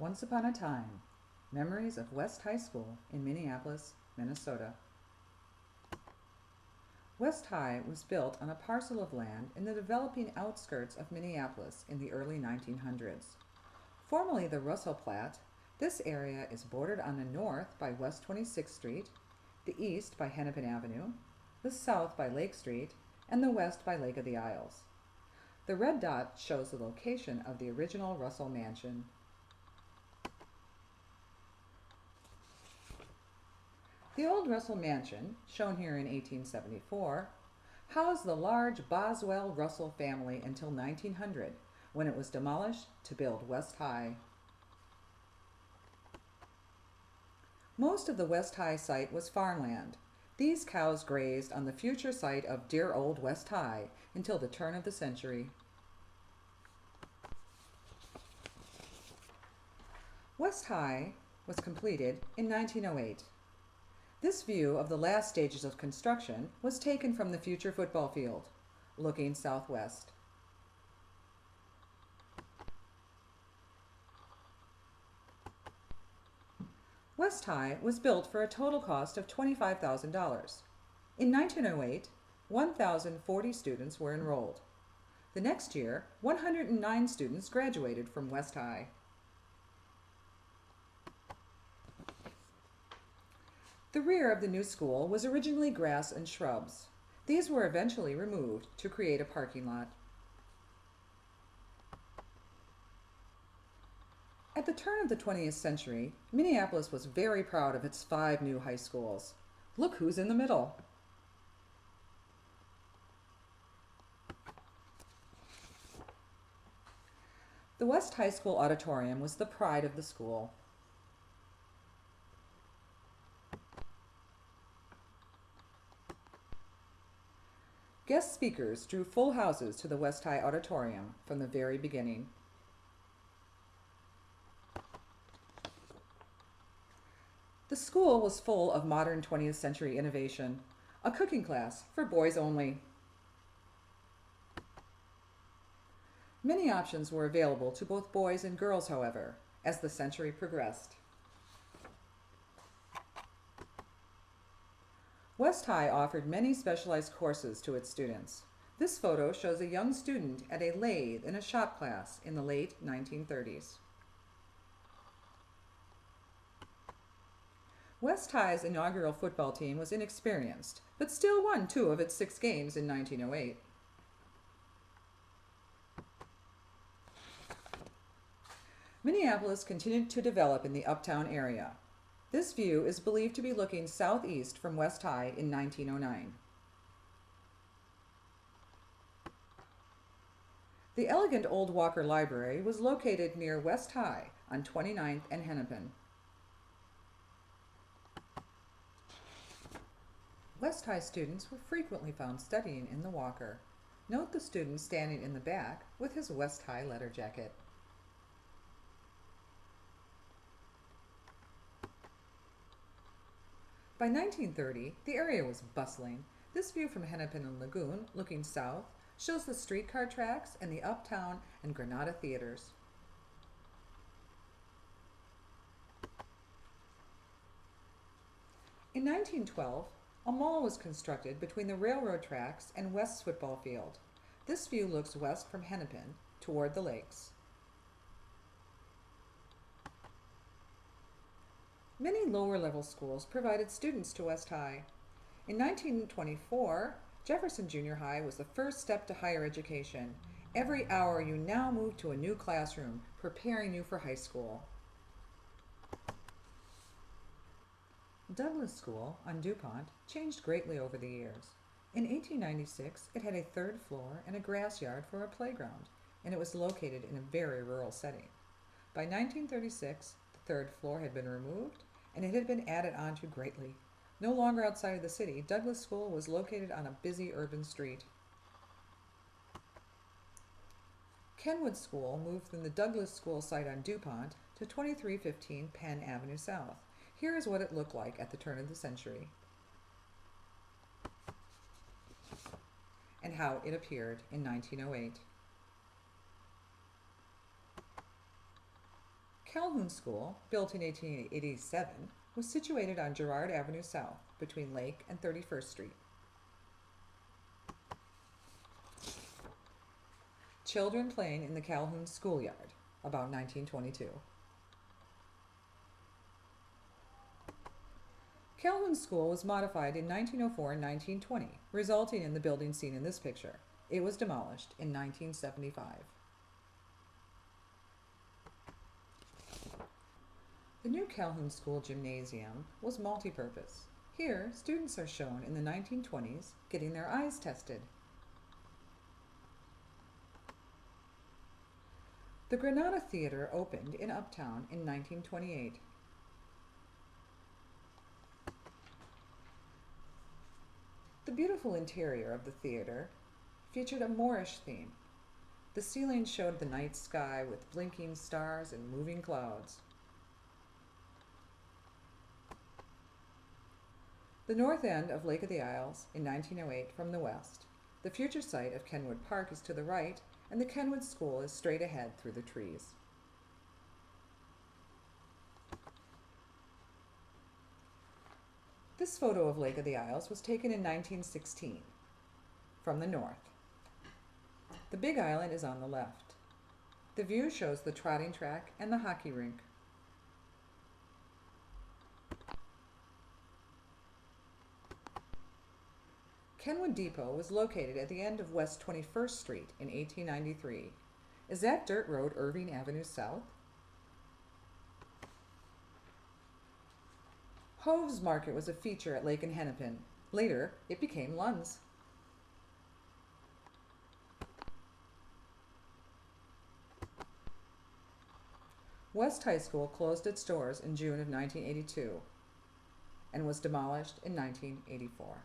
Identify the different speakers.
Speaker 1: Once upon a time, memories of West High School in Minneapolis, Minnesota. West High was built on a parcel of land in the developing outskirts of Minneapolis in the early 1900s. Formerly the Russell Platte, this area is bordered on the north by West 26th Street, the east by Hennepin Avenue, the south by Lake Street, and the west by Lake of the Isles. The red dot shows the location of the original Russell Mansion. The old Russell Mansion, shown here in 1874, housed the large Boswell Russell family until 1900, when it was demolished to build West High. Most of the West High site was farmland. These cows grazed on the future site of dear old West High until the turn of the century. West High was completed in 1908. This view of the last stages of construction was taken from the future football field, looking southwest. West High was built for a total cost of $25,000. In 1908, 1,040 students were enrolled. The next year, 109 students graduated from West High. The rear of the new school was originally grass and shrubs. These were eventually removed to create a parking lot. At the turn of the 20th century, Minneapolis was very proud of its 5 new high schools. Look who's in the middle. The West High School auditorium was the pride of the school. Guest speakers drew full houses to the West High Auditorium from the very beginning. The school was full of modern 20th century innovation, a cooking class for boys only. Many options were available to both boys and girls, however, as the century progressed. West High offered many specialized courses to its students. This photo shows a young student at a lathe in a shop class in the late 1930s. West High's inaugural football team was inexperienced, but still won 2 of its 6 games in 1908. Minneapolis continued to develop in the uptown area. This view is believed to be looking southeast from West High in 1909. The elegant old Walker Library was located near West High on 29th and Hennepin. West High students were frequently found studying in the Walker. Note the student standing in the back with his West High letter jacket. By 1930, the area was bustling. This view from Hennepin and Lagoon, looking south, shows the streetcar tracks and the Uptown and Granada theaters. In 1912, a mall was constructed between the railroad tracks and West's football field. This view looks west from Hennepin toward the lakes. Many lower-level schools provided students to West High. In 1924, Jefferson Junior High was the first step to higher education. Every hour you now move to a new classroom, preparing you for high school. Douglas School on DuPont changed greatly over the years. In 1896, it had a 3rd floor and a grass yard for a playground, and it was located in a very rural setting. By 1936, the 3rd floor had been removed, and it had been added on to greatly. No longer outside of the city, Douglas School was located on a busy urban street. Kenwood School moved from the Douglas School site on DuPont to 2315 Penn Avenue South. Here is what it looked like at the turn of the century, and how it appeared in 1908. Calhoun School, built in 1887, was situated on Girard Avenue South between Lake and 31st Street. Children playing in the Calhoun schoolyard, about 1922. Calhoun School was modified in 1904 and 1920, resulting in the building seen in this picture. It was demolished in 1975. The new Calhoun School gymnasium was multi-purpose. Here, students are shown in the 1920s getting their eyes tested. The Granada Theater opened in Uptown in 1928. The beautiful interior of the theater featured a Moorish theme. The ceiling showed the night sky with blinking stars and moving clouds. The north end of Lake of the Isles in 1908 from the west. The future site of Kenwood Park is to the right, and the Kenwood School is straight ahead through the trees. This photo of Lake of the Isles was taken in 1916 from the north. The Big Island is on the left. The view shows the trotting track and the hockey rink. Kenwood Depot was located at the end of West 21st Street in 1893. Is that dirt road Irving Avenue South? Hove's Market was a feature at Lake and Hennepin. Later, it became Lund's. West High School closed its doors in June of 1982 and was demolished in 1984.